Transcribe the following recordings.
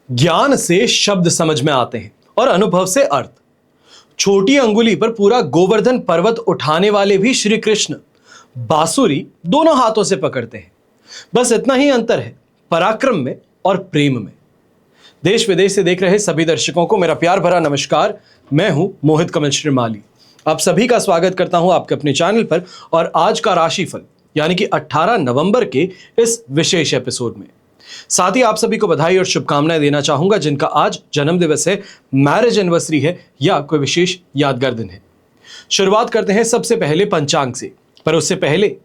ज्ञान से शब्द समझ में आते हैं और अनुभव से अर्थ। छोटी अंगुली पर पूरा गोवर्धन पर्वत उठाने वाले भी श्री कृष्ण बांसुरी दोनों हाथों से पकड़ते हैं। बस इतना ही अंतर है पराक्रम में और प्रेम में। देश विदेश से देख रहे सभी दर्शकों को मेरा प्यार भरा नमस्कार। मैं हूं मोहित कमल श्रीमाली। आप सभी का स्वागत करता हूं आपके अपने चैनल पर और आज का राशिफल यानी कि 18 नवंबर के इस विशेष एपिसोड में। साथ ही आप सभी को बधाई और शुभकामनाएं देना चाहूंगा जिनका आज जन्म दिवस है, मैरिज एनिवर्सरी है या कोई विशेष यादगार दिन है। शुरुआत करते हैं सबसे पहले पंचांग से, पर उससे पहले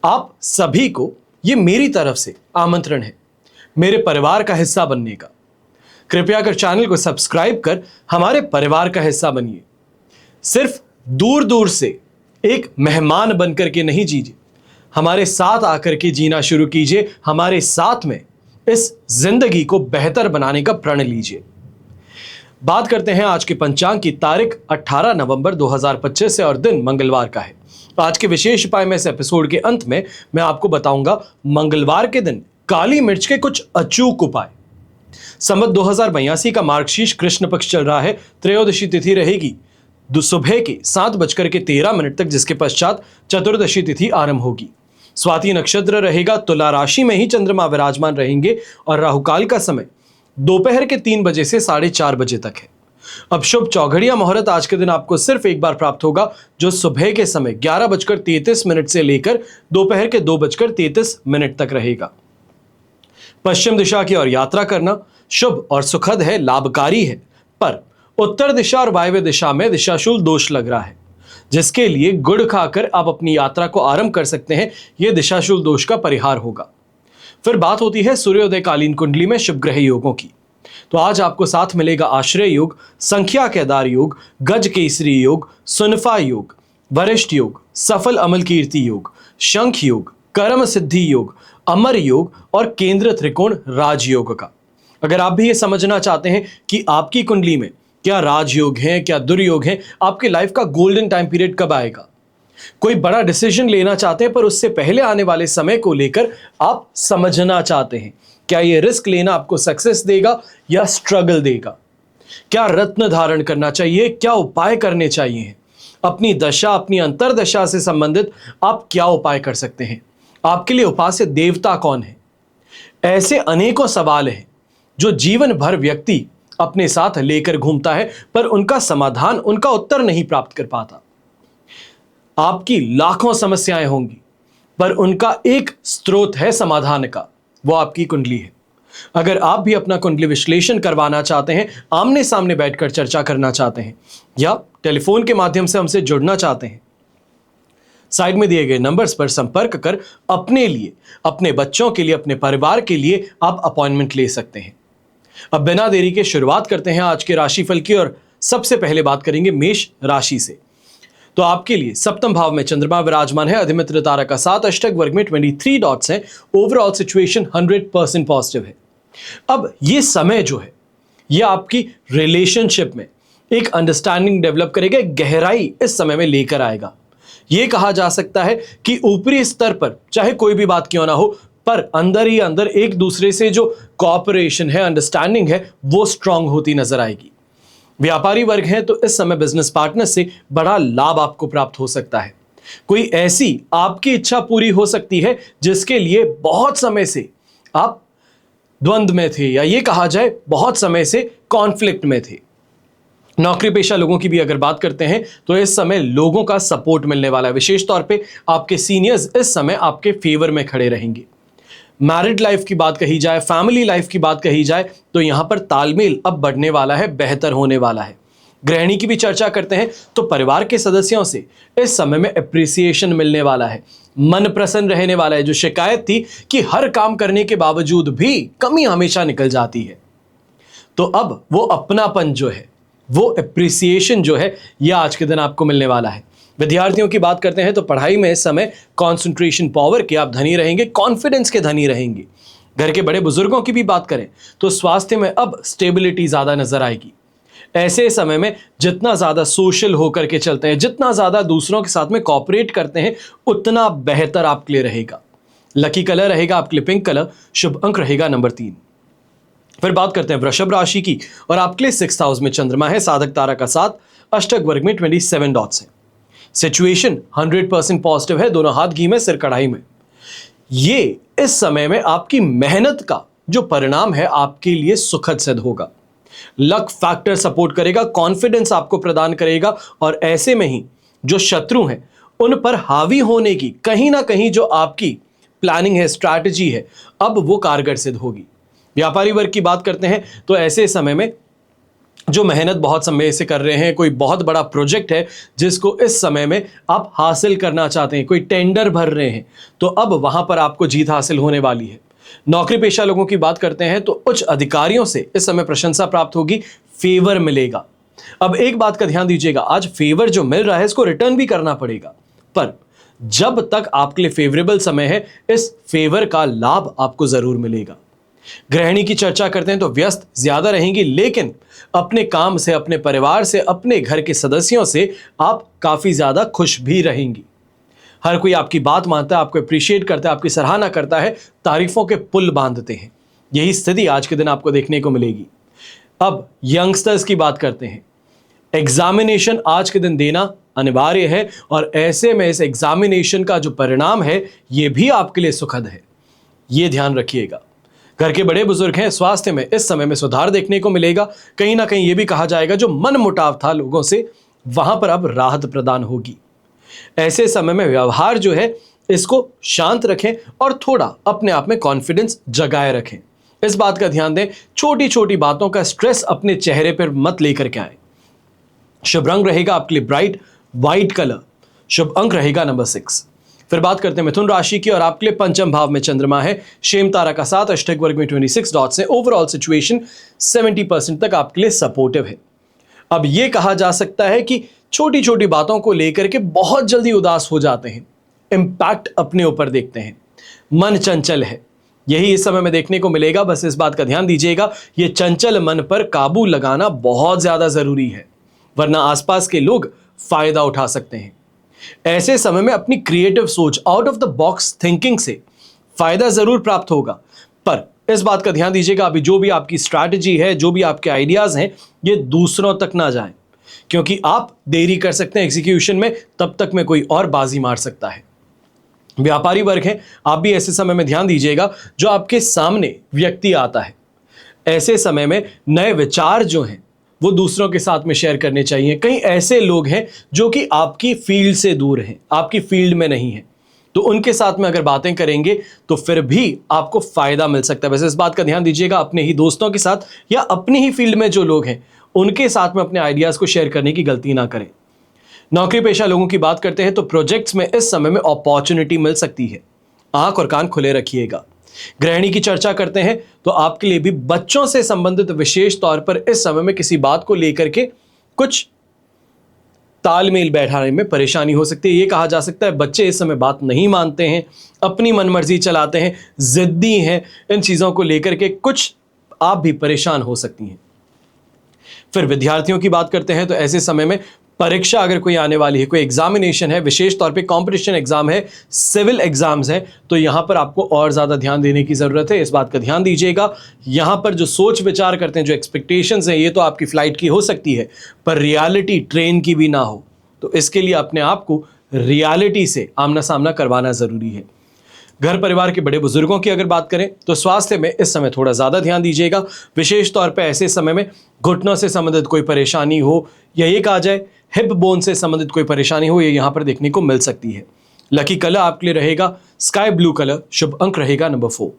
आप सभी को ये मेरी तरफ से आमंत्रण है मेरे परिवार का हिस्सा बनने का। कृपया कर चैनल को सब्सक्राइब कर हमारे परिवार का हिस्सा बनिए। सिर्फ दूर दूर से एक मेहमान बनकर के नहीं जीजिए, हमारे साथ आकर के जीना शुरू कीजिए। हमारे साथ में इस जिंदगी को बेहतर बनाने का प्रण लीजिए। बात करते हैं आज के पंचांग की। तारीख 18 नवंबर 2025 से और दिन मंगलवार का है। आज के विशेष उपाय में इस एपिसोड के अंत में मैं आपको बताऊंगा मंगलवार के दिन काली मिर्च के कुछ अचूक उपाय। संवत 2082 का मार्गशीर्ष कृष्ण पक्ष चल रहा है। त्रयोदशी तिथि रहेगी सुबह के 7:13 तक, जिसके पश्चात चतुर्दशी तिथि आरंभ होगी। स्वाति नक्षत्र रहेगा। तुला राशि में ही चंद्रमा विराजमान रहेंगे और राहुकाल का समय दोपहर के 3 बजे से 4:30 बजे तक है। अब शुभ चौघड़िया मुहूर्त आज के दिन आपको सिर्फ एक बार प्राप्त होगा, जो सुबह के समय 11:33 से लेकर दोपहर के 2:33 तक रहेगा। पश्चिम दिशा की ओर यात्रा करना शुभ और सुखद है, लाभकारी है, पर उत्तर दिशा और वायव्य दिशा में दिशाशूल दोष लग रहा है, जिसके लिए गुड़ खाकर आप अपनी यात्रा को आरंभ कर सकते हैं। यह दिशाशूल दोष का परिहार होगा। फिर बात होती है सूर्योदय कालीन कुंडली में शुभ ग्रह योगों की। तो आज आपको साथ मिलेगा आश्रय योग, संख्या केदार योग, गज केसरी योग, सुनफा योग, वरिष्ठ योग, सफल अमल कीर्ति योग, शंख योग, कर्म सिद्धि योग, अमर योग और केंद्र त्रिकोण राजयोग का। अगर आप भी ये समझना चाहते हैं कि आपकी कुंडली में क्या राजयोग है, क्या दुर्योग है, आपकी लाइफ का गोल्डन टाइम पीरियड कब आएगा, कोई बड़ा डिसीजन लेना चाहते हैं पर उससे पहले आने वाले समय को लेकर आप समझना चाहते हैं, क्या ये रिस्क लेना आपको सक्सेस देगा या स्ट्रगल देगा, क्या रत्न धारण करना चाहिए, क्या उपाय करने चाहिए, अपनी दशा अपनी अंतरदशा से संबंधित आप क्या उपाय कर सकते हैं, आपके लिए उपास्य देवता कौन है। ऐसे अनेकों सवाल हैं जो जीवन भर व्यक्ति अपने साथ लेकर घूमता है, पर उनका समाधान, उनका उत्तर नहीं प्राप्त कर पाता। आपकी लाखों समस्याएं होंगी, पर उनका एक स्रोत है समाधान का, वो आपकी कुंडली है। अगर आप भी अपना कुंडली विश्लेषण करवाना चाहते हैं, आमने सामने बैठकर चर्चा करना चाहते हैं या टेलीफोन के माध्यम से हमसे जुड़ना चाहते हैं, साइड में दिए गए नंबर्स पर संपर्क कर अपने लिए, अपने बच्चों के लिए, अपने परिवार के लिए आप अपॉइंटमेंट ले सकते हैं। अब बिना देरी के शुरुआत करते हैं आज के राशिफल की और सबसे पहले बात करेंगे मेष राशि से। तो आपके लिए सप्तम भाव में चंद्रमा विराजमान है। अधिमित्र तारा का 7 अष्टक, वर्ग में 23 डॉट्स हैं। ओवरऑल सिचुएशन 100% पॉजिटिव है। अब ये समय जो है ये आपकी रिलेशनशिप में एक अंडरस्टैंडिंग डेवलप करेगा, एक गहराई इस समय में लेकर आएगा। ये कहा जा सकता है कि ऊपरी स्तर पर चाहे कोई भी बात क्यों ना हो, पर अंदर ही अंदर एक दूसरे से जो कॉपरेशन है, अंडरस्टैंडिंग है, वो स्ट्रांग होती नजर आएगी। व्यापारी वर्ग है तो इस समय बिजनेस पार्टनर से बड़ा लाभ आपको प्राप्त हो सकता है। कोई ऐसी आपकी इच्छा पूरी हो सकती है जिसके लिए बहुत समय से आप द्वंद्व में थे, या ये कहा जाए बहुत समय से कॉन्फ्लिक्ट में थे। नौकरी पेशा लोगों की भी अगर बात करते हैं तो इस समय लोगों का सपोर्ट मिलने वाला है। विशेष तौर पे आपके सीनियर्स इस समय आपके फेवर में खड़े रहेंगे। मैरिड लाइफ की बात कही जाए, फैमिली लाइफ की बात कही जाए तो यहां पर तालमेल अब बढ़ने वाला है, बेहतर होने वाला है। गृहिणी की भी चर्चा करते हैं तो परिवार के सदस्यों से इस समय में अप्रिसिएशन मिलने वाला है, मन प्रसन्न रहने वाला है। जो शिकायत थी कि हर काम करने के बावजूद भी कमी हमेशा निकल जाती है, तो अब वो अपनापन जो है, वो अप्रिसिएशन जो है, यह आज के दिन आपको मिलने वाला है। विद्यार्थियों की बात करते हैं तो पढ़ाई में इस समय कंसंट्रेशन पावर के आप धनी रहेंगे, कॉन्फिडेंस के धनी रहेंगे। घर के बड़े बुजुर्गों की भी बात करें तो स्वास्थ्य में अब स्टेबिलिटी ज्यादा नजर आएगी। ऐसे समय में जितना ज्यादा सोशल होकर के चलते हैं, जितना ज्यादा दूसरों के साथ में कॉपरेट करते हैं, उतना बेहतर आपके लिए रहेगा। लकी कलर रहेगा आपके लिए पिंक कलर। शुभ अंक रहेगा नंबर 3। फिर बात करते हैं वृषभ राशि की, और आपके लिए 6th हाउस में चंद्रमा है, साधक तारा का 7, अष्टक वर्ग में 27 डॉट्स है। सिचुएशन 100% पॉजिटिव है, दोनों हाथ घी में सिर कढ़ाई में। ये इस समय में आपकी मेहनत का जो परिणाम है आपके लिए सुखद सिद्ध होगा। लक फैक्टर सपोर्ट करेगा, कॉन्फिडेंस आपको प्रदान करेगा, और ऐसे में ही जो शत्रु हैं उन पर हावी होने की कहीं ना कहीं जो आपकी प्लानिंग है, स्ट्रैटेजी है, अब वो कारगर सिद्ध होगी। व्यापारी वर्ग की बात करते हैं तो ऐसे समय में जो मेहनत बहुत समय से कर रहे हैं, कोई बहुत बड़ा प्रोजेक्ट है जिसको इस समय में आप हासिल करना चाहते हैं, कोई टेंडर भर रहे हैं, तो अब वहां पर आपको जीत हासिल होने वाली है। नौकरी पेशा लोगों की बात करते हैं तो उच्च अधिकारियों से इस समय प्रशंसा प्राप्त होगी, फेवर मिलेगा। अब एक बात का ध्यान दीजिएगा, आज फेवर जो मिल रहा है इसको रिटर्न भी करना पड़ेगा, पर जब तक आपके लिए फेवरेबल समय है इस फेवर का लाभ आपको जरूर मिलेगा। गृहिणी की चर्चा करते हैं तो व्यस्त ज्यादा रहेंगी, लेकिन अपने काम से, अपने परिवार से, अपने घर के सदस्यों से आप काफी ज्यादा खुश भी रहेंगी। हर कोई आपकी बात मानता है, आपको अप्रिशिएट करता है, आपकी सराहना करता है, तारीफों के पुल बांधते हैं। यही स्थिति आज के दिन आपको देखने को मिलेगी। अब यंगस्टर्स की बात करते हैं। एग्जामिनेशन आज के दिन देना अनिवार्य है, और ऐसे में इस एग्जामिनेशन का जो परिणाम है यह भी आपके लिए सुखद है, यह ध्यान रखिएगा। घर के बड़े बुजुर्ग हैं, स्वास्थ्य में इस समय में सुधार देखने को मिलेगा। कहीं ना कहीं यह भी कहा जाएगा जो मन मुटाव था लोगों से, वहां पर अब राहत प्रदान होगी। ऐसे समय में व्यवहार जो है इसको शांत रखें और थोड़ा अपने आप में कॉन्फिडेंस जगाए रखें। इस बात का ध्यान दें, छोटी छोटी बातों का स्ट्रेस अपने चेहरे पर मत लेकर के आए। शुभ रंग रहेगा आपके लिए ब्राइट व्हाइट कलर, शुभ अंक रहेगा नंबर 6। फिर बात करते हैं मिथुन राशि की, और आपके लिए पंचम भाव में चंद्रमा है, शेम तारा का 7, अष्टक वर्ग में 26 डॉट्स है। ओवरऑल सिचुएशन 70% तक आपके लिए सपोर्टिव है। अब यह कहा जा सकता है कि छोटी छोटी बातों को लेकर के बहुत जल्दी उदास हो जाते हैं, इंपैक्ट अपने ऊपर देखते हैं, मन चंचल है, यही इस समय में देखने को मिलेगा। बस इस बात का ध्यान दीजिएगा, यह चंचल मन पर काबू लगाना बहुत ज्यादा जरूरी है, वरना आसपास के लोग फायदा उठा सकते हैं। ऐसे समय में अपनी क्रिएटिव सोच, out of the box thinking से फायदा जरूर प्राप्त होगा, पर इस बात का ध्यान दीजिएगा अभी जो भी आपकी स्ट्रैटेजी है, जो भी आपके आइडियाज हैं, ये दूसरों तक ना जाएं, क्योंकि आप देरी कर सकते हैं एग्जीक्यूशन में, तब तक में कोई और बाजी मार सकता है। व्यापारी वर्ग है, आप भी ऐसे समय में ध्यान दीजिएगा जो आपके सामने व्यक्ति आता है, ऐसे समय में नए विचार जो हैं वो दूसरों के साथ में शेयर करने चाहिए। कई ऐसे लोग हैं जो कि आपकी फील्ड से दूर हैं, आपकी फील्ड में नहीं है, तो उनके साथ में अगर बातें करेंगे तो फिर भी आपको फायदा मिल सकता है। वैसे इस बात का ध्यान दीजिएगा, अपने ही दोस्तों के साथ या अपनी ही फील्ड में जो लोग हैं उनके साथ में अपने आइडियाज को शेयर करने की गलती ना करें। नौकरी पेशा लोगों की बात करते हैं तो प्रोजेक्ट्स में इस समय में अपॉर्चुनिटी मिल सकती है, आंख और कान खुले रखिएगा। गृहिणी की चर्चा करते हैं तो आपके लिए भी बच्चों से संबंधित विशेष तौर पर इस समय में किसी बात को लेकर के कुछ तालमेल बैठाने में परेशानी हो सकती है। यह कहा जा सकता है बच्चे इस समय बात नहीं मानते हैं, अपनी मनमर्जी चलाते हैं, जिद्दी हैं, इन चीजों को लेकर के कुछ आप भी परेशान हो सकती हैं। फिर विद्यार्थियों की बात करते हैं तो ऐसे समय में परीक्षा अगर कोई आने वाली है, कोई एग्जामिनेशन है, विशेष तौर पे कंपटीशन एग्जाम है, सिविल एग्जाम्स हैं, तो यहां पर आपको और ज्यादा ध्यान देने की जरूरत है। इस बात का ध्यान दीजिएगा, यहां पर जो सोच विचार करते हैं, जो एक्सपेक्टेशंस हैं, ये तो आपकी फ्लाइट की हो सकती है, पर रियलिटी ट्रेन की भी ना हो, तो इसके लिए अपने आप को रियलिटी से आमना सामना करवाना जरूरी है। घर परिवार के बड़े बुजुर्गों की अगर बात करें तो स्वास्थ्य में इस समय थोड़ा ज़्यादा ध्यान दीजिएगा, विशेष तौर पे ऐसे समय में घुटनों से संबंधित कोई परेशानी हो या ये कहा जाए हिप बोन से संबंधित कोई परेशानी हो, ये यहाँ पर देखने को मिल सकती है। लकी कलर आपके लिए रहेगा स्काई ब्लू कलर, शुभ अंक रहेगा नंबर 4।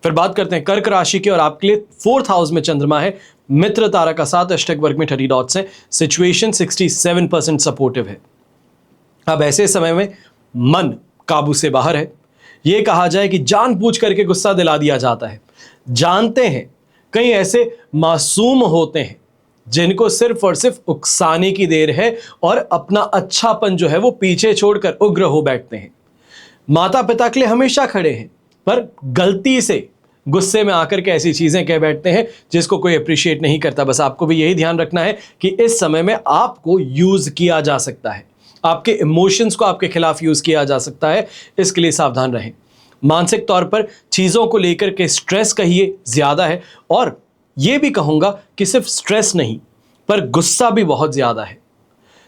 फिर बात करते हैं कर्क राशि की, और आपके लिए 4th हाउस में चंद्रमा है, मित्र तारा का 7, अष्टक वर्ग में 30 डॉट्स है। सिचुएशन 67% सपोर्टिव है। अब ऐसे समय में मन काबू से बाहर है, यह कहा जाए कि जानबूझ करके गुस्सा दिला दिया जाता है। जानते हैं कई ऐसे मासूम होते हैं जिनको सिर्फ और सिर्फ उकसाने की देर है और अपना अच्छापन जो है वो पीछे छोड़कर उग्र हो बैठते हैं। माता पिता के लिए हमेशा खड़े हैं, पर गलती से गुस्से में आकर के ऐसी चीजें कह बैठते हैं जिसको कोई अप्रिशिएट नहीं करता। बस आपको भी यही ध्यान रखना है कि इस समय में आपको यूज किया जा सकता है, आपके इमोशंस को आपके खिलाफ यूज किया जा सकता है, इसके लिए सावधान रहें। मानसिक तौर पर चीजों को लेकर के स्ट्रेस कहिए ज्यादा है, और यह भी कहूंगा कि सिर्फ स्ट्रेस नहीं पर गुस्सा भी बहुत ज्यादा है।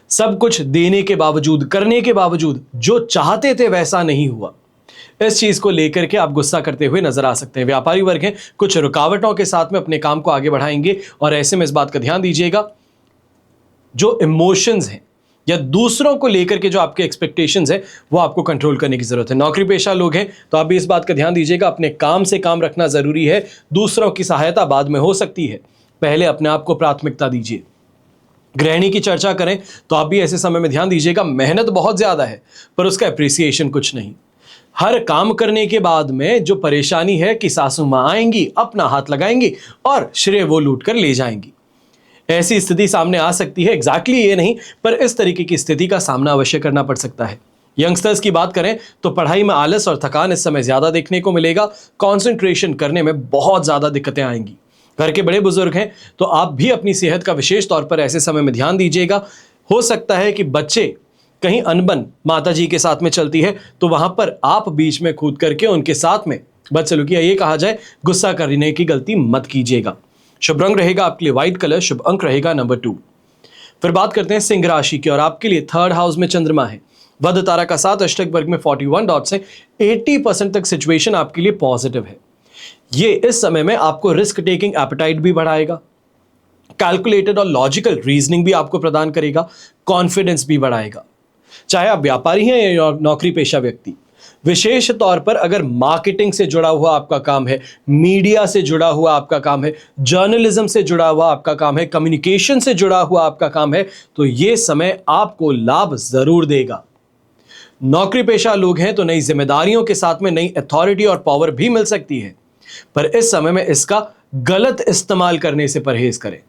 सब कुछ देने के बावजूद, करने के बावजूद जो चाहते थे वैसा नहीं हुआ। इस चीज को लेकर के आप गुस्सा करते हुए नजर आ सकते हैं। व्यापारी वर्ग हैं, कुछ रुकावटों के साथ में अपने काम को आगे बढ़ाएंगे और ऐसे में इस बात का ध्यान दीजिएगा, जो इमोशंस हैं या दूसरों को लेकर के जो आपके एक्सपेक्टेशंस है वो आपको कंट्रोल करने की जरूरत है। नौकरी पेशा लोग हैं तो आप भी इस बात का ध्यान दीजिएगा, अपने काम से काम रखना जरूरी है। दूसरों की सहायता बाद में हो सकती है, पहले अपने आप को प्राथमिकता दीजिए। गृहिणी की चर्चा करें तो आप भी ऐसे समय में ध्यान दीजिएगा, मेहनत बहुत ज्यादा है पर उसका अप्रिसिएशन कुछ नहीं। हर काम करने के बाद में जो परेशानी है कि सासू मां आएंगी, अपना हाथ लगाएंगी और श्रेय वो लूट कर ले जाएंगी। ऐसी स्थिति सामने आ सकती है। एग्जैक्टली ये नहीं पर इस तरीके की स्थिति का सामना अवश्य करना पड़ सकता है। यंगस्टर्स की बात करें तो पढ़ाई में आलस और थकान इस समय ज्यादा देखने को मिलेगा। कंसंट्रेशन करने में बहुत ज्यादा दिक्कतें आएंगी। घर के बड़े बुजुर्ग हैं तो आप भी अपनी सेहत का विशेष तौर पर ऐसे समय में ध्यान दीजिएगा। हो सकता है कि बच्चे कहीं अनबन माता जी के साथ में चलती है तो वहां पर आप बीच में कूद करके उनके साथ में बदसलूकी, ये कहा जाए गुस्सा करने की गलती मत कीजिएगा। शुभ रंग रहेगा आपके लिए व्हाइट कलर, शुभ अंक रहेगा नंबर 2। फिर बात करते हैं सिंह राशि की और आपके लिए थर्ड हाउस में चंद्रमा है। वध तारा का साथ अष्टक वर्ग में 41 डॉट से 80% तक सिचुएशन आपके लिए पॉजिटिव है। ये इस समय में आपको रिस्क टेकिंग एपेटाइट भी बढ़ाएगा, कैलकुलेटेड और लॉजिकल रीजनिंग भी आपको प्रदान करेगा, कॉन्फिडेंस भी बढ़ाएगा। चाहे आप व्यापारी हैं या नौकरी पेशा व्यक्ति, विशेष तौर पर अगर मार्केटिंग से जुड़ा हुआ आपका काम है, मीडिया से जुड़ा हुआ आपका काम है, जर्नलिज्म से जुड़ा हुआ आपका काम है, कम्युनिकेशन से जुड़ा हुआ आपका काम है, तो यह समय आपको लाभ जरूर देगा। नौकरी पेशा लोग हैं तो नई जिम्मेदारियों के साथ में नई अथॉरिटी और पावर भी मिल सकती है, पर इस समय में इसका गलत इस्तेमाल करने से परहेज करें।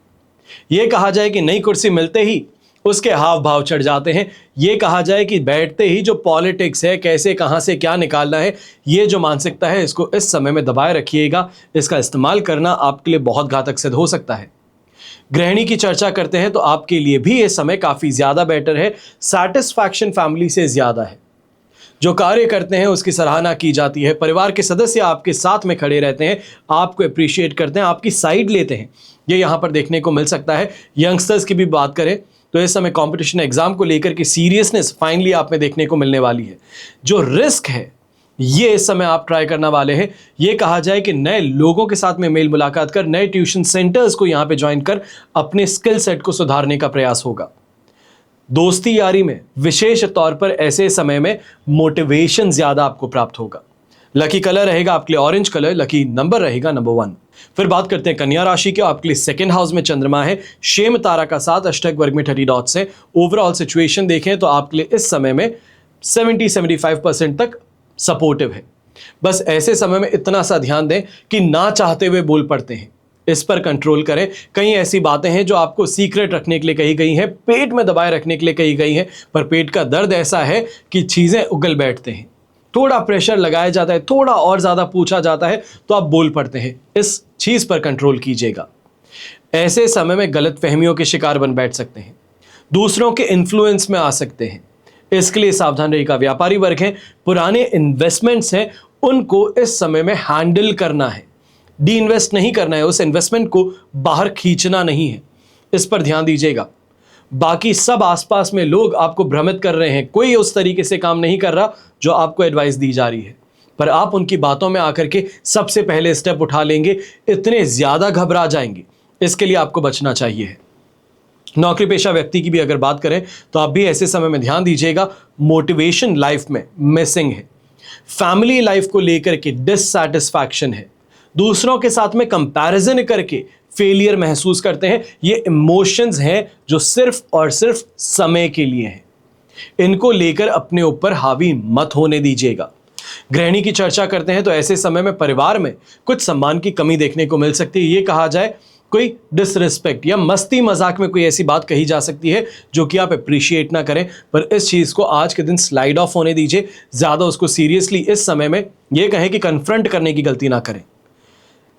यह कहा जाए कि नई कुर्सी मिलते ही उसके हाव भाव चढ़ जाते हैं। यह कहा जाए कि बैठते ही जो पॉलिटिक्स है, कैसे कहां से क्या निकालना है, ये जो मानसिकता है, इसको इस समय में दबाए रखिएगा। इसका इस्तेमाल करना आपके लिए बहुत घातक सिद्ध हो सकता है। गृहिणी की चर्चा करते हैं तो आपके लिए भी यह समय काफी ज्यादा बेटर है। सैटिस्फैक्शन फैमिली से ज्यादा है। जो कार्य करते हैं उसकी सराहना की जाती है। परिवार के सदस्य आपके साथ में खड़े रहते हैं, आपको अप्रिशिएट करते हैं, आपकी साइड लेते हैं। ये यहां पर देखने को मिल सकता है। यंगस्टर्स की भी बात करें तो इस समय कंपटीशन एग्जाम को लेकर के सीरियसनेस फाइनली आप में देखने को मिलने वाली है। जो रिस्क है ये इस समय आप ट्राई करने वाले हैं। ये कहा जाए कि नए लोगों के साथ में मेल मुलाकात कर, नए ट्यूशन सेंटर्स को यहां पे ज्वाइन कर अपने स्किल सेट को सुधारने का प्रयास होगा। दोस्ती यारी में विशेष तौर पर ऐसे समय में मोटिवेशन ज्यादा आपको प्राप्त होगा। लकी कलर रहेगा आपके लिए ऑरेंज कलर, लकी नंबर रहेगा नंबर 1। फिर बात करते हैं कन्या राशि के। आपके लिए सेकंड हाउस में चंद्रमा है, शेम तारा का साथ अष्टक वर्ग में 30 डॉट्स है। ओवरऑल सिचुएशन देखें तो आपके लिए इस समय में 70-75% तक सपोर्टिव है। बस ऐसे समय में इतना सा ध्यान दें कि ना चाहते हुए बोल पड़ते हैं, इस पर कंट्रोल करें। कई ऐसी बातें हैं जो आपको सीक्रेट रखने के लिए कही गई हैं, पेट में दबाए रखने के लिए कही गई हैं, पर पेट का दर्द ऐसा है कि चीजें उगल बैठते हैं। थोड़ा प्रेशर लगाया जाता है, थोड़ा और ज्यादा पूछा जाता है तो आप बोल पड़ते हैं। इस चीज पर कंट्रोल कीजिएगा। ऐसे समय में गलत फहमियों के शिकार बन बैठ सकते हैं, दूसरों के इन्फ्लुएंस में आ सकते हैं। इसके लिए सावधान रहिएगा। व्यापारी वर्ग हैं, पुराने इन्वेस्टमेंट्स हैं, उनको इस समय में हैंडल करना है, डी इन्वेस्ट नहीं करना है, उस इन्वेस्टमेंट को बाहर खींचना नहीं है। इस पर ध्यान दीजिएगा। बाकी सब आसपास में लोग आपको भ्रमित कर रहे हैं, कोई उस तरीके से काम नहीं कर रहा जो आपको एडवाइस दी जा रही है, पर आप उनकी बातों में आकर के सबसे पहले स्टेप उठा लेंगे, इतने ज्यादा घबरा जाएंगे। इसके लिए आपको बचना चाहिए। नौकरी पेशा व्यक्ति की भी अगर बात करें तो आप भी ऐसे समय में ध्यान दीजिएगा। मोटिवेशन लाइफ में मिसिंग है, फैमिली लाइफ को लेकर के डिससैटिस्फैक्शन है, दूसरों के साथ में कंपैरिजन करके फेलियर महसूस करते हैं। ये इमोशंस हैं जो सिर्फ और सिर्फ समय के लिए हैं। इनको लेकर अपने ऊपर हावी मत होने दीजिएगा। गृहिणी की चर्चा करते हैं तो ऐसे समय में परिवार में कुछ सम्मान की कमी देखने को मिल सकती है। ये कहा जाए कोई डिसरिस्पेक्ट या मस्ती मजाक में कोई ऐसी बात कही जा सकती है जो कि आप अप्रिशिएट ना करें, पर इस चीज को आज के दिन स्लाइड ऑफ होने दीजिए। ज्यादा उसको सीरियसली इस समय में यह कहें कि कन्फ्रंट करने की गलती ना करें।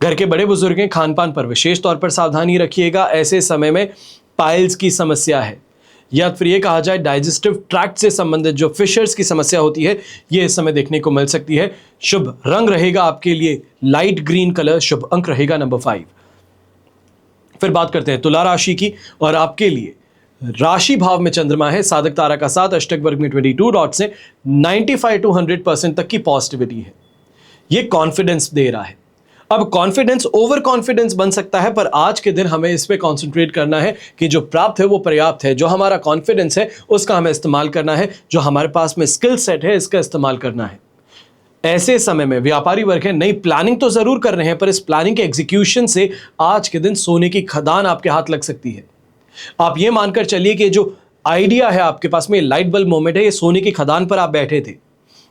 घर के बड़े बुजुर्ग हैं, खान पान पर विशेष तौर पर सावधानी रखिएगा। ऐसे समय में पाइल्स की समस्या है या फिर ये कहा जाए डाइजेस्टिव ट्रैक्ट से संबंधित जो फिशर्स की समस्या होती है, ये इस समय देखने को मिल सकती है। शुभ रंग रहेगा आपके लिए लाइट ग्रीन कलर, शुभ अंक रहेगा नंबर 5। फिर बात करते हैं तुला राशि की, और आपके लिए राशि भाव में चंद्रमा है, साधक तारा का साथ, अष्टक वर्ग में 22 डॉट से 95 to 100% तक की पॉजिटिविटी है। ये कॉन्फिडेंस दे रहा है। अब कॉन्फिडेंस ओवर कॉन्फिडेंस बन सकता है, पर आज के दिन हमें इस पे कॉन्सेंट्रेट करना है कि जो प्राप्त है वो पर्याप्त है, जो हमारा कॉन्फिडेंस है उसका हमें इस्तेमाल करना है, जो हमारे पास में स्किल सेट है इसका इस्तेमाल करना है। ऐसे समय में व्यापारी वर्ग है, नई प्लानिंग तो जरूर कर रहे हैं, पर इस प्लानिंग के एग्जीक्यूशन से आज के दिन सोने की खदान आपके हाथ लग सकती है। आप ये मानकर चलिए कि जो आइडिया है आपके पास में, लाइट बल्ब मोमेंट है, ये सोने की खदान पर आप बैठे थे,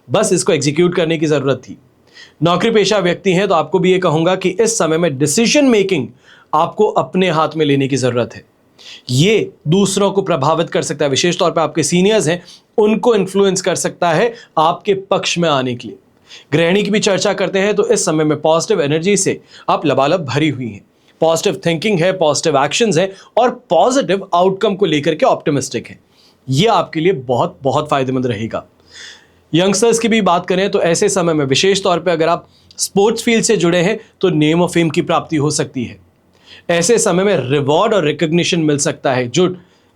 बस इसको एग्जीक्यूट करने की जरूरत थी। नौकरी पेशा व्यक्ति हैं तो आपको भी ये कहूंगा कि इस समय में डिसीजन मेकिंग आपको अपने हाथ में लेने की जरूरत है। ये दूसरों को प्रभावित कर सकता है, विशेष तौर पे आपके सीनियर्स हैं उनको इन्फ्लुएंस कर सकता है आपके पक्ष में आने के लिए। गृहिणी की भी चर्चा करते हैं तो इस समय में पॉजिटिव एनर्जी से आप लबालब भरी हुई हैं, पॉजिटिव थिंकिंग है, पॉजिटिव एक्शंस है और पॉजिटिव आउटकम को लेकर के ऑप्टिमिस्टिक है। यह आपके लिए बहुत बहुत फायदेमंद रहेगा। यंगस्टर्स की भी बात करें तो ऐसे समय में विशेष तौर पे अगर आप स्पोर्ट्स फील्ड से जुड़े हैं तो नेम ऑफ फेम की प्राप्ति हो सकती है। ऐसे समय में रिवॉर्ड और रिकॉग्निशन मिल सकता है। जो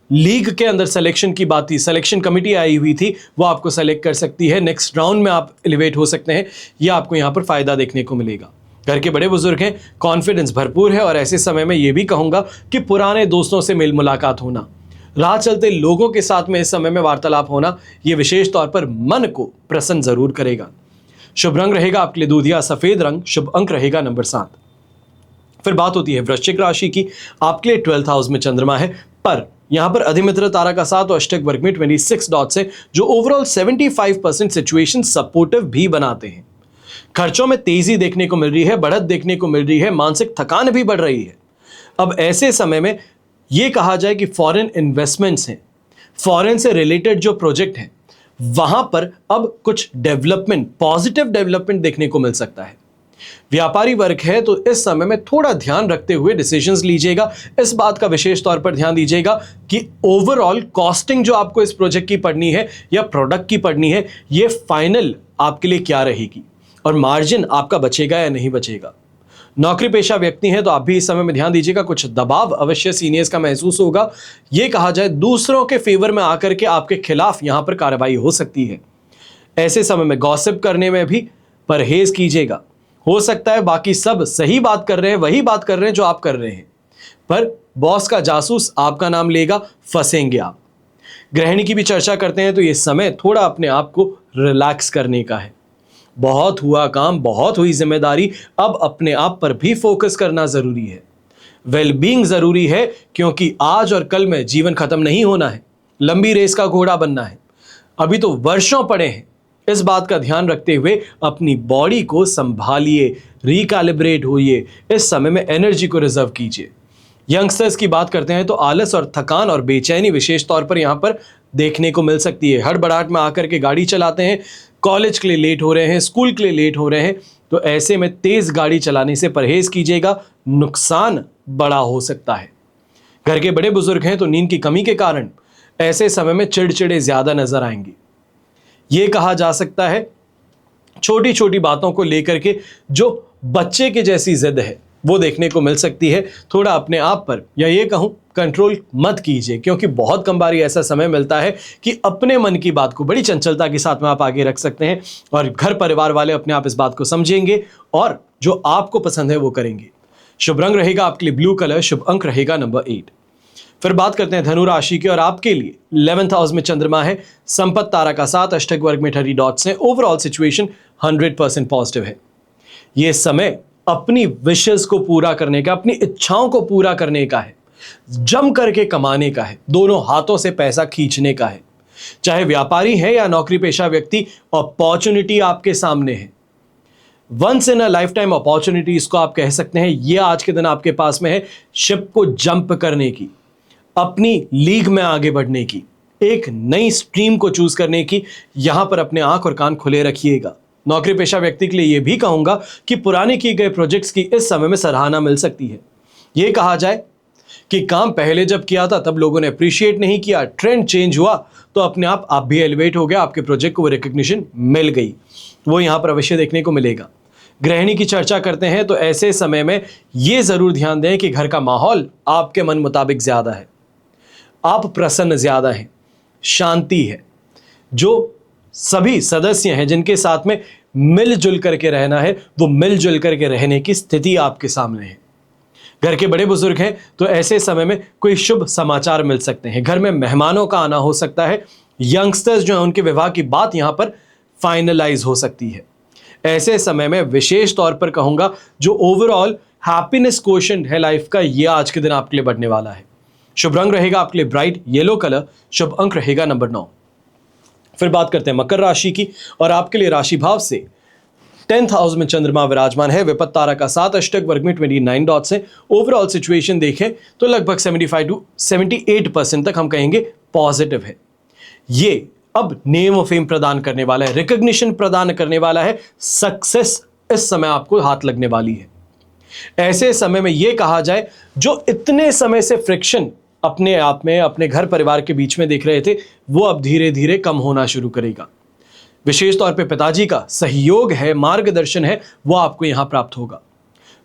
लीग के अंदर सिलेक्शन की बात थी, सिलेक्शन कमेटी आई हुई थी, वो आपको सेलेक्ट कर सकती है, नेक्स्ट राउंड में आप एलिवेट हो सकते हैं। यह आपको यहाँ पर फायदा देखने को मिलेगा। घर के बड़े बुजुर्ग हैं, कॉन्फिडेंस भरपूर है, और ऐसे समय में ये भी कहूँगा कि पुराने दोस्तों से मेल मुलाकात होना, राह चलते लोगों के साथ में इस समय में वार्तालाप होना, ये विशेष तौर पर मन को प्रसन्न जरूर करेगा। शुभ रंग रहेगा आपके लिए दूधिया सफेद रंग, शुभ अंक रहेगा नंबर 7। फिर बात होती है वृश्चिक राशि की। आपके लिए 12th हाउस में चंद्रमा है, पर यहां पर अधिमित्र तारा का साथ और अष्टक वर्ग में 26 डॉट से जो ओवरऑल 75% सिचुएशन सपोर्टिव भी बनाते हैं। खर्चों में तेजी देखने को मिल रही है, बढ़त देखने को मिल रही है, मानसिक थकान भी बढ़ रही है। अब ऐसे समय में यह कहा जाए कि फॉरेन इन्वेस्टमेंट्स हैं, फॉरेन से रिलेटेड जो प्रोजेक्ट हैं, वहां पर अब कुछ डेवलपमेंट, पॉजिटिव डेवलपमेंट देखने को मिल सकता है। व्यापारी वर्ग है तो इस समय में थोड़ा ध्यान रखते हुए डिसीजंस लीजिएगा। इस बात का विशेष तौर पर ध्यान दीजिएगा कि ओवरऑल कॉस्टिंग जो आपको इस प्रोजेक्ट की पड़नी है या प्रोडक्ट की पड़नी है, ये फाइनल आपके लिए क्या रहेगी और मार्जिन आपका बचेगा या नहीं बचेगा। नौकरी पेशा व्यक्ति हैं तो आप भी इस समय में ध्यान दीजिएगा, कुछ दबाव अवश्य सीनियर्स का महसूस होगा। यह कहा जाए दूसरों के फेवर में आकर के आपके खिलाफ यहां पर कार्रवाई हो सकती है। ऐसे समय में गॉसिप करने में भी परहेज कीजिएगा। हो सकता है बाकी सब सही बात कर रहे हैं, वही बात कर रहे हैं जो आप कर रहे हैं, पर बॉस का जासूस आपका नाम लेगा, फंसेंगे आप। गृहिणी की भी चर्चा करते हैं तो यह समय थोड़ा अपने आप को रिलैक्स करने का है। बहुत हुआ काम, बहुत हुई जिम्मेदारी, अब अपने आप पर भी फोकस करना जरूरी है। वेलबींग जरूरी है, क्योंकि आज और कल में जीवन खत्म नहीं होना है, लंबी रेस का घोड़ा बनना है। अभी तो वर्षों पड़े हैं। इस बात का ध्यान रखते हुए अपनी बॉडी को संभालिए, रिकैलिब्रेट होइए, इस समय में एनर्जी को रिजर्व कीजिए। यंगस्टर्स की बात करते हैं तो आलस और थकान और बेचैनी विशेष तौर पर यहां पर देखने को मिल सकती है। हड़बड़ाहट में आकर के गाड़ी चलाते हैं, कॉलेज के लिए लेट हो रहे हैं, स्कूल के लिए लेट हो रहे हैं, तो ऐसे में तेज गाड़ी चलाने से परहेज कीजिएगा, नुकसान बड़ा हो सकता है। घर के बड़े बुजुर्ग हैं तो नींद की कमी के कारण ऐसे समय में चिड़चिड़े ज्यादा नजर आएंगे। यह कहा जा सकता है छोटी छोटी बातों को लेकर के जो बच्चे के जैसी जिद है वो देखने को मिल सकती है। थोड़ा अपने आप पर, या ये कहूं कंट्रोल मत कीजिए, क्योंकि बहुत कम बारी ऐसा समय मिलता है कि अपने मन की बात को बड़ी चंचलता के साथ में आप आगे रख सकते हैं और घर परिवार वाले अपने आप इस बात को समझेंगे और जो आपको पसंद है वो करेंगे। शुभ रंग रहेगा आपके लिए ब्लू कलर, शुभ अंक रहेगा नंबर 8। फिर बात करते हैं धनु राशि की, और आपके लिए 11th हाउस में चंद्रमा है, संपत्ति तारा का साथ, अष्टक वर्ग में 30 डॉट्स हैं, ओवरऑल सिचुएशन 100% पॉजिटिव है। यह समय अपनी विशेस को पूरा करने का, अपनी इच्छाओं को पूरा करने का है, जम करके कमाने का है, दोनों हाथों से पैसा खींचने का है। चाहे व्यापारी है या नौकरी पेशा व्यक्ति, अपॉर्चुनिटी आपके सामने है। Once in a life time opportunity इसको आप कह सकते हैं। यह आज के दिन आपके पास में है, शिप को जंप करने की, अपनी लीग में आगे बढ़ने की, एक नई स्ट्रीम को चूज करने की। यहां पर अपने आंख और कान खुले रखिएगा। नौकरी पेशा व्यक्ति के लिए यह भी कहूंगा कि पुराने किए गए प्रोजेक्ट्स की इस समय में सराहना मिल सकती है। यह कहा जाए कि काम पहले जब किया था तब लोगों ने अप्रिशिएट नहीं किया, ट्रेंड चेंज हुआ तो अपने आप भी एलिवेट हो गया, आपके प्रोजेक्ट को वो रिकग्निशन मिल गई, वो यहां पर अवश्य देखने को मिलेगा। गृहिणी की चर्चा करते हैं तो ऐसे समय में यह जरूर ध्यान दें कि घर का माहौल आपके मन मुताबिक ज्यादा है, आप प्रसन्न ज्यादा हैं, शांति है। जो सभी सदस्य हैं जिनके साथ में मिलजुल करके रहना है, वो मिलजुल करके रहने की स्थिति आपके सामने है। घर के बड़े बुजुर्ग हैं तो ऐसे समय में कोई शुभ समाचार मिल सकते हैं, घर में मेहमानों का आना हो सकता है, यंगस्टर्स जो हैं उनके विवाह की बात यहां पर फाइनलाइज हो सकती है। ऐसे समय में विशेष तौर पर कहूंगा जो ओवरऑल हैप्पीनेस क्वोशेंट है लाइफ का, यह आज के दिन आपके लिए बढ़ने वाला है। शुभ रंग रहेगा आपके लिए ब्राइट येलो कलर, शुभ अंक रहेगा नंबर 9। फिर बात करते हैं मकर राशि की, और आपके लिए राशि भाव से 10th हाउस में चंद्रमा विराजमान है, विपत्त तारा का 7 अष्टक वर्ग में 29 डॉट्स हैं। ओवरऑल सिचुएशन देखें तो लगभग 75 to 78% तक हम कहेंगे पॉजिटिव है। ये अब नेम ऑफ फेम प्रदान करने वाला है, रिकॉग्निशन प्रदान करने वाला है, सक्सेस इस समय आपको हाथ लगने वाली है। ऐसे समय में यह कहा जाए जो इतने समय से फ्रिक्शन अपने आप में अपने घर परिवार के बीच में देख रहे थे, वो अब धीरे धीरे कम होना शुरू करेगा। विशेष तौर पे पिताजी का सहयोग है, मार्गदर्शन है, वो आपको यहां प्राप्त होगा।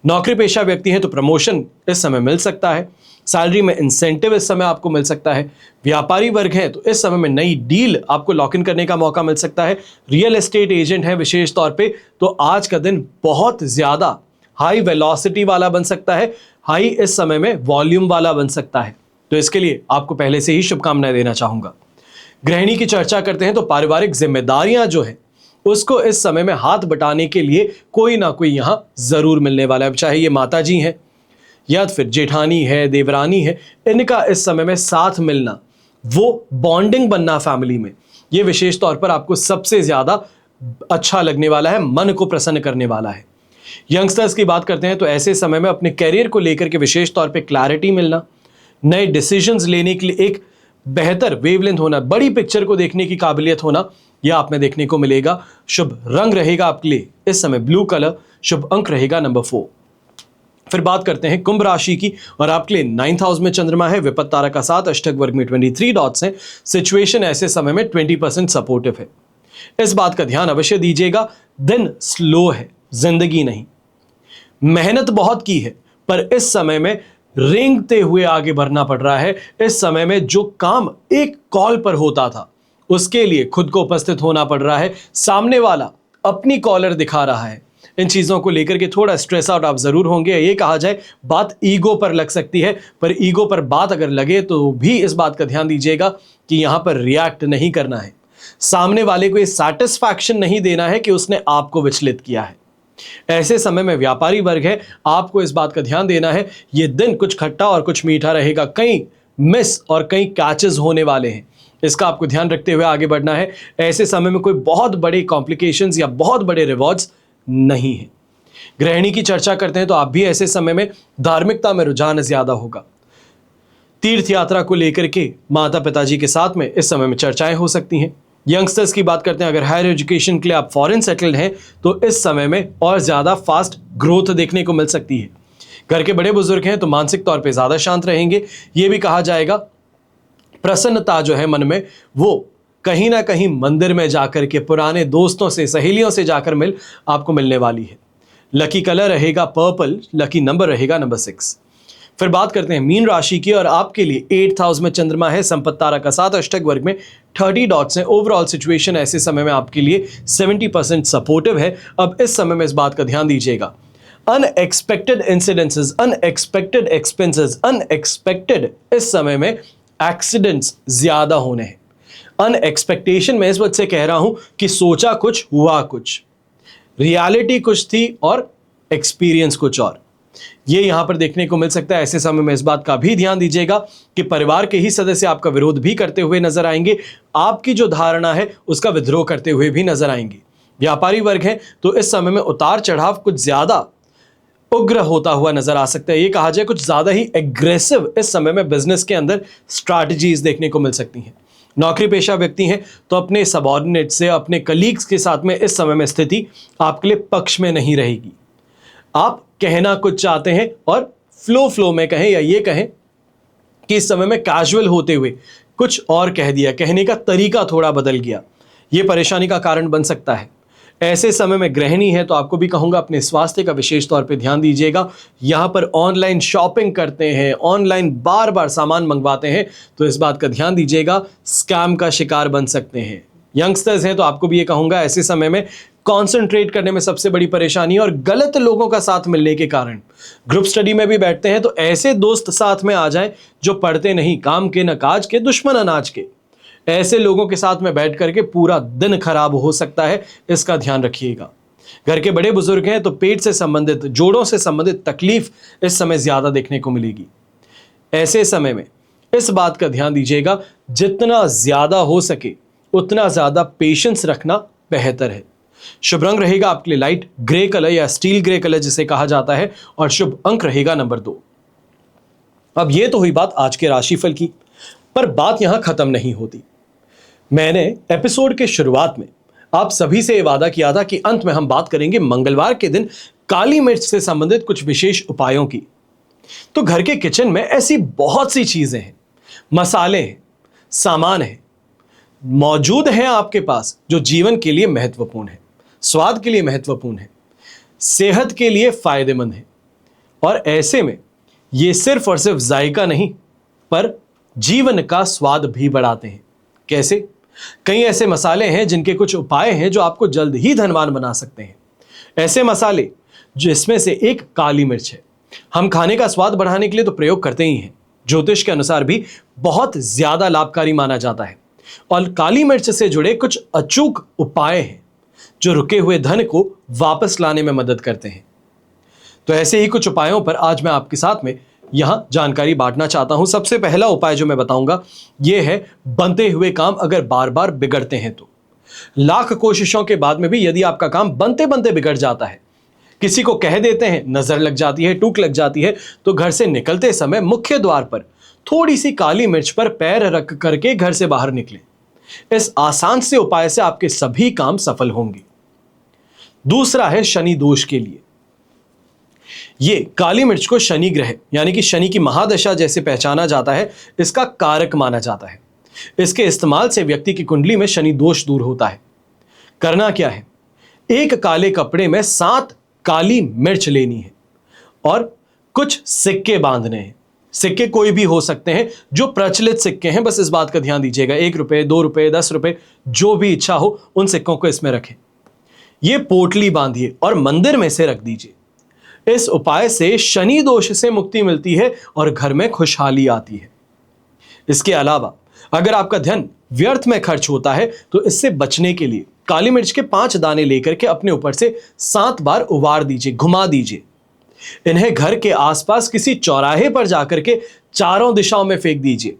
नौकरी पेशा व्यक्ति हैं तो प्रमोशन इस समय मिल सकता है, सैलरी में इंसेंटिव इस समय आपको मिल सकता है। व्यापारी वर्ग हैं तो इस समय में नई डील आपको लॉक इन करने का मौका मिल सकता है। रियल एस्टेट एजेंट है विशेष तौर पे तो आज का दिन बहुत ज्यादा हाई वेलोसिटी वाला बन सकता है, हाई इस समय में वॉल्यूम वाला बन सकता है, तो इसके लिए आपको पहले से ही शुभकामनाएं देना चाहूंगा। गृहिणी की चर्चा करते हैं तो पारिवारिक जिम्मेदारियां जो है उसको इस समय में हाथ बटाने के लिए कोई ना कोई यहां जरूर मिलने वाला है, चाहे ये माता जी हैं या फिर जेठानी है, देवरानी है, इनका इस समय में साथ मिलना, वो बॉन्डिंग बनना फैमिली में, ये विशेष तौर पर आपको सबसे ज्यादा अच्छा लगने वाला है, मन को प्रसन्न करने वाला है। यंगस्टर्स की बात करते हैं तो ऐसे समय में अपने कैरियर को लेकर के विशेष तौर पे क्लैरिटी मिलना, नए डिसीजंस लेने के लिए एक बेहतर वेवलेंथ होना, बड़ी पिक्चर को देखने की काबिलियत होना, यह आप में देखने को मिलेगा। शुभ रंग रहेगा आपके लिए इस समय ब्लू कलर, शुभ अंक रहेगा नंबर 4। फिर बात करते हैं कुंभ राशि की, और आपके लिए 9th हाउस में चंद्रमा है, विपत्त तारा का 7 अष्टक वर्ग में 23 डॉट्स हैं। सिचुएशन ऐसे समय में 20% सपोर्टिव है। इस बात का ध्यान अवश्य दीजिएगा, दिन स्लो है, जिंदगी नहीं। मेहनत बहुत की है पर इस समय में रेंगते हुए आगे बढ़ना पड़ रहा है। इस समय में जो काम एक कॉल पर होता था उसके लिए खुद को उपस्थित होना पड़ रहा है, सामने वाला अपनी कॉलर दिखा रहा है, इन चीजों को लेकर के थोड़ा स्ट्रेस आउट आप जरूर होंगे। ये कहा जाए बात ईगो पर लग सकती है, पर ईगो पर बात अगर लगे तो भी इस बात का ध्यान दीजिएगा कि यहां पर रिएक्ट नहीं करना है, सामने वाले को ये सैटिस्फैक्शन नहीं देना है कि उसने आपको विचलित किया है। ऐसे समय में व्यापारी वर्ग है, आपको इस बात का ध्यान देना है, ये दिन कुछ खट्टा और कुछ मीठा रहेगा, कई मिस और कई कैचेस होने वाले हैं, इसका आपको ध्यान रखते हुए आगे बढ़ना है। ऐसे समय में कोई बहुत बड़े कॉम्प्लिकेशंस या बहुत बड़े रिवॉर्ड्स नहीं है। गृहिणी की चर्चा करते हैं तो आप भी ऐसे समय में धार्मिकता में रुझान ज्यादा होगा। तीर्थ यात्रा को लेकर के माता पिताजी के साथ में इस समय में चर्चाएं हो सकती हैं। यंगस्टर्स की बात करते हैं, अगर हायर एजुकेशन के लिए आप फॉरेन सेटल्ड हैं तो इस समय में और ज्यादा फास्ट ग्रोथ देखने को मिल सकती है। घर के बड़े बुजुर्ग हैं तो मानसिक तौर पे ज्यादा शांत रहेंगे। यह भी कहा जाएगा प्रसन्नता जो है मन में, वो कहीं ना कहीं मंदिर में जाकर के पुराने दोस्तों से, सहेलियों से जाकर आपको मिलने वाली है। लकी कलर रहेगा पर्पल, लकी नंबर रहेगा नंबर 6। फिर बात करते हैं मीन राशि की, और आपके लिए 8th हाउस में चंद्रमा है, संपत्त तारा का 7 अष्टक वर्ग में 30 डॉट्स हैं। ओवरऑल सिचुएशन ऐसे समय में आपके लिए 70% सपोर्टिव है। अब इस समय में इस बात का ध्यान दीजिएगा, unexpected incidences, unexpected expenses, unexpected इस समय में एक्सीडेंट्स ज्यादा होने हैं। अनएक्सपेक्टेशन में इस वजह से कह रहा हूं कि सोचा कुछ हुआ कुछ, रियलिटी कुछ थी और एक्सपीरियंस कुछ और, ये यहां पर देखने को मिल सकता है। ऐसे समय में इस बात का भी ध्यान दीजिएगा कि परिवार के ही सदस्य आपका विरोध भी करते हुए नजर आएंगे, आपकी जो धारणा है उसका विद्रोह करते हुए भी नजर आएंगे। व्यापारी वर्ग है तो इस समय में उतार चढ़ाव कुछ ज्यादा उग्र होता हुआ नजर आ सकता है। ये कहा जाए कुछ ज्यादा ही एग्रेसिव इस समय में बिजनेस के अंदर स्ट्रैटेजीज देखने को मिल सकती हैं। नौकरी पेशा व्यक्ति हैं तो अपने सबऑर्डिनेट से, अपने कलीग्स के साथ में इस समय में स्थिति आपके लिए पक्ष में नहीं रहेगी। आप कहना कुछ चाहते हैं और फ्लो में कहें, या ये कहें कि इस समय में कैजुअल होते हुए कुछ और कह दिया, कहने का तरीका थोड़ा बदल गया, ये परेशानी का कारण बन सकता है। ऐसे समय में गृहिणी है तो आपको भी कहूंगा अपने स्वास्थ्य का विशेष तौर पे ध्यान दीजिएगा। यहां पर ऑनलाइन शॉपिंग करते हैं, ऑनलाइन बार बार सामान मंगवाते हैं, तो इस बात का ध्यान दीजिएगा, स्कैम का शिकार बन सकते हैं। यंगस्टर्स हैं तो आपको भी ये कहूंगा ऐसे समय में कंसंट्रेट करने में सबसे बड़ी परेशानी है, और गलत लोगों का साथ मिलने के कारण ग्रुप स्टडी में भी बैठते हैं तो ऐसे दोस्त साथ में आ जाएं जो पढ़ते नहीं, काम के न काज के, दुश्मन अनाज के। ऐसे लोगों के साथ में बैठ करके पूरा दिन खराब हो सकता है, इसका ध्यान रखिएगा। घर के बड़े बुजुर्ग हैं तो पेट से संबंधित, जोड़ों से संबंधित तकलीफ इस समय ज्यादा देखने को मिलेगी। ऐसे समय में इस बात का ध्यान दीजिएगा, जितना ज्यादा हो सके उतना ज्यादा पेशेंस रखना बेहतर है। शुभ रंग रहेगा आपके लिए लाइट ग्रे कलर या स्टील ग्रे कलर जिसे कहा जाता है, और शुभ अंक रहेगा नंबर 2। अब यह तो हुई बात आज के राशिफल की, पर बात यहां खत्म नहीं होती। मैंने एपिसोड के शुरुआत में आप सभी से यह वादा किया था कि अंत में हम बात करेंगे मंगलवार के दिन काली मिर्च से संबंधित कुछ विशेष उपायों की। तो घर के किचन में ऐसी बहुत सी चीजें हैं, मसाले हैं, सामान है, मौजूद हैं आपके पास जो जीवन के लिए महत्वपूर्ण है, स्वाद के लिए महत्वपूर्ण है, सेहत के लिए फायदेमंद है, और ऐसे में ये सिर्फ और सिर्फ जायका नहीं पर जीवन का स्वाद भी बढ़ाते हैं। कैसे? कई ऐसे मसाले हैं जिनके कुछ उपाय हैं जो आपको जल्द ही धनवान बना सकते हैं। ऐसे मसाले जिसमें से एक काली मिर्च है। हम खाने का स्वाद बढ़ाने के लिए तो प्रयोग करते ही हैं, ज्योतिष के अनुसार भी बहुत ज्यादा लाभकारी माना जाता है, और काली मिर्च से जुड़े कुछ अचूक उपाय हैं जो रुके हुए धन को वापस लाने में मदद करते हैं। तो ऐसे ही कुछ उपायों पर आज मैं आपके साथ में यहां जानकारी बांटना चाहता हूं। सबसे पहला उपाय जो मैं बताऊंगा यह है, बनते हुए काम अगर बार बार बिगड़ते हैं तो, लाख कोशिशों के बाद में भी यदि आपका काम बनते बनते बिगड़ जाता है, किसी को कह देते हैं, नजर लग जाती है, टूक लग जाती है, तो घर से निकलते समय मुख्य द्वार पर थोड़ी सी काली मिर्च पर पैर रख करके घर से बाहर निकलें। इस आसान से उपाय से आपके सभी काम सफल होंगे। दूसरा है शनि दोष के लिए। ये काली मिर्च को शनि ग्रह यानी कि शनि की महादशा जैसे पहचाना जाता है, इसका कारक माना जाता है। इसके इस्तेमाल से व्यक्ति की कुंडली में शनि दोष दूर होता है। करना क्या है, एक काले कपड़े में 7 काली मिर्च लेनी है और कुछ सिक्के बांधने हैं। सिक्के कोई भी हो सकते हैं, जो प्रचलित सिक्के हैं, बस इस बात का ध्यान दीजिएगा। 1 रुपए, 2 रुपए, 10 रुपए, जो भी इच्छा हो उन सिक्कों को इसमें रखें। ये पोटली बांधिए और मंदिर में से रख दीजिए। इस उपाय से शनि दोष से मुक्ति मिलती है और घर में खुशहाली आती है। इसके अलावा अगर आपका धन व्यर्थ में खर्च होता है तो इससे बचने के लिए काली मिर्च के 5 दाने लेकर के अपने ऊपर से 7 बार उबार दीजिए, घुमा दीजिए। इन्हें घर के आसपास किसी चौराहे पर जाकर के चारों दिशाओं में फेंक दीजिए।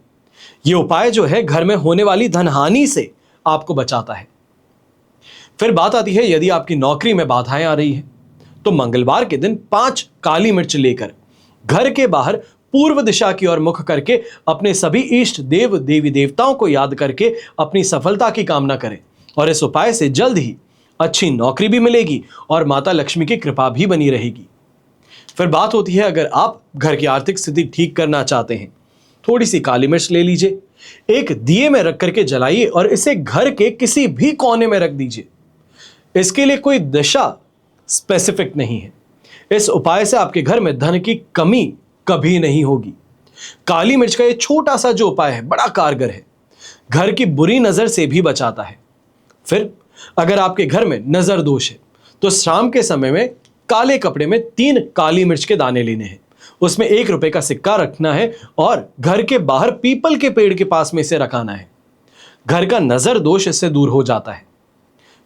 यह उपाय जो है घर में होने वाली धन हानि से आपको बचाता है। फिर बात आती है, यदि आपकी नौकरी में बाधाएं आ रही हैं तो मंगलवार के दिन 5 काली मिर्च लेकर घर के बाहर पूर्व दिशा की ओर मुख करके अपने सभी इष्ट देव देवी देवताओं को याद करके अपनी सफलता की कामना करें, और इस उपाय से जल्द ही अच्छी नौकरी भी मिलेगी और माता लक्ष्मी की कृपा भी बनी रहेगी। फिर बात होती है, अगर आप घर की आर्थिक स्थिति ठीक करना चाहते हैं, थोड़ी सी काली मिर्च ले लीजिए, एक दिए में रख करके जलाइए और इसे घर के किसी भी कोने में रख दीजिए। इसके लिए कोई दिशा स्पेसिफिक नहीं है। इस उपाय से आपके घर में धन की कमी कभी नहीं होगी। काली मिर्च का ये छोटा सा जो उपाय है बड़ा कारगर है, घर की बुरी नजर से भी बचाता है। फिर अगर आपके घर में नजर दोष है तो शाम के समय में काले कपड़े में 3 काली मिर्च के दाने लेने हैं, उसमें 1 रुपए का सिक्का रखना है और घर के बाहर पीपल के पेड़ के पास में इसे रखाना है। घर का नजर दोष इससे दूर हो जाता है।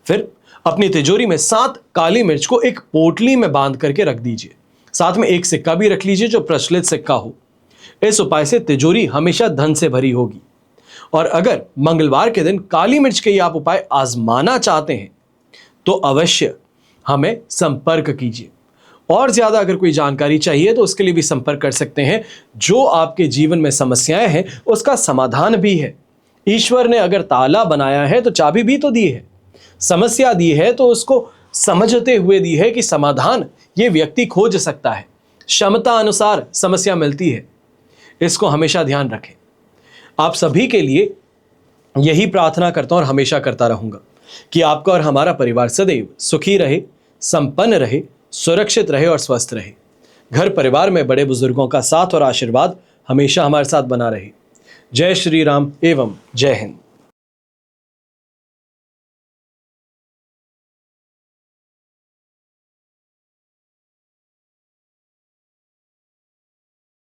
फिर अपनी तिजोरी में 7 काली मिर्च को एक पोटली में बांध करके रख दीजिए। साथ में एक सिक्का भी रख लीजिए जो प्रचलित सिक्का हो। इस उपाय से तिजोरी हमेशा धन से भरी होगी। और अगर मंगलवार के दिन काली मिर्च के ये आप उपाय आजमाना चाहते हैं तो अवश्य हमें संपर्क कीजिए। और ज्यादा अगर कोई जानकारी चाहिए तो उसके लिए भी संपर्क कर सकते हैं। जो आपके जीवन में समस्याएं हैं उसका समाधान भी है। ईश्वर ने अगर ताला बनाया है तो चाबी भी तो दी है, समस्या दी है तो उसको समझते हुए दी है कि समाधान ये व्यक्ति खोज सकता है। क्षमता अनुसार समस्या मिलती है, इसको हमेशा ध्यान रखें। आप सभी के लिए यही प्रार्थना करता हूं और हमेशा करता रहूंगा। कि आपका और हमारा परिवार सदैव सुखी रहे, संपन्न रहे, सुरक्षित रहे और स्वस्थ रहे। घर परिवार में बड़े बुजुर्गों का साथ और आशीर्वाद हमेशा हमारे साथ बना रहे। जय श्री राम एवं जय हिंद।